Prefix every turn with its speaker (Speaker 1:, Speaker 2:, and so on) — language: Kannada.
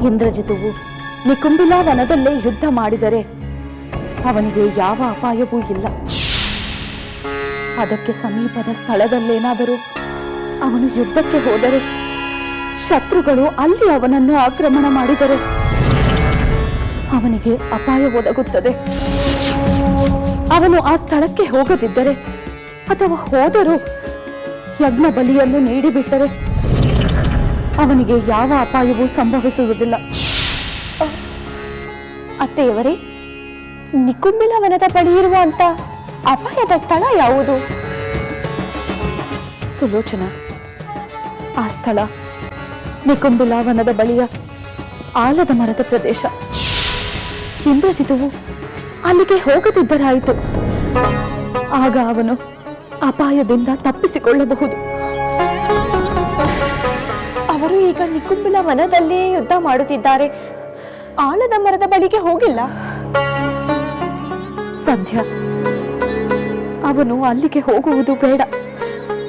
Speaker 1: ಇಂದ್ರಜಿತುವು ನಿಕುಂಬಿಲಾ ವನದಲ್ಲೇ ಯುದ್ಧ ಮಾಡಿದರೆ ಅವನಿಗೆ ಯಾವ ಅಪಾಯವೂ ಇಲ್ಲ. ಅದಕ್ಕೆ ಸಮೀಪದ ಸ್ಥಳದಲ್ಲೇನಾದರೂ ಅವನು ಯುದ್ಧಕ್ಕೆ ಹೋದರೆ, ಶತ್ರುಗಳು ಅಲ್ಲಿ ಅವನನ್ನು ಆಕ್ರಮಣ ಮಾಡಿದರೆ ಅವನಿಗೆ ಅಪಾಯ ಒದಗುತ್ತದೆ. ಅವನು ಆ ಸ್ಥಳಕ್ಕೆ ಹೋಗದಿದ್ದರೆ ಅಥವಾ ಹೋದರೂ ಯಜ್ಞ ಬಲಿಯನ್ನು ನೀಡಿಬಿಟ್ಟರೆ ಅವನಿಗೆ ಯಾವ ಅಪಾಯವೂ ಸಂಭವಿಸುವುದಿಲ್ಲ.
Speaker 2: ಅತ್ತೆಯವರೇ, ನಿಕುಂಬಿಲ ವನದ ಬಳಿ ಇರುವಂತ ಅಪಾಯದ ಸ್ಥಳ ಯಾವುದು?
Speaker 1: ಸುಲೋಚನ, ಆ ಸ್ಥಳ ನಿಕುಂಬಿಲಾ ವನದ ಬಳಿಯ ಆಲದ ಮರದ ಪ್ರದೇಶ. ಇಂದ್ರಜಿತುವು ಅಲ್ಲಿಗೆ ಹೋಗದಿದ್ದರಾಯಿತು. ಆಗ ಅವನು ಅಪಾಯದಿಂದ ತಪ್ಪಿಸಿಕೊಳ್ಳಬಹುದು.
Speaker 2: ಅವರು ಈಗ ನಿಕುಂಬಿಲ ವನದಲ್ಲೇ ಯುದ್ಧ ಮಾಡುತ್ತಿದ್ದಾರೆ, ಆಲದ ಮರದ ಬಳಿಗೆ ಹೋಗಿಲ್ಲ.
Speaker 1: ಸಂಧ್ಯಾ, ಅವನು ಅಲ್ಲಿಗೆ ಹೋಗುವುದು ಬೇಡ.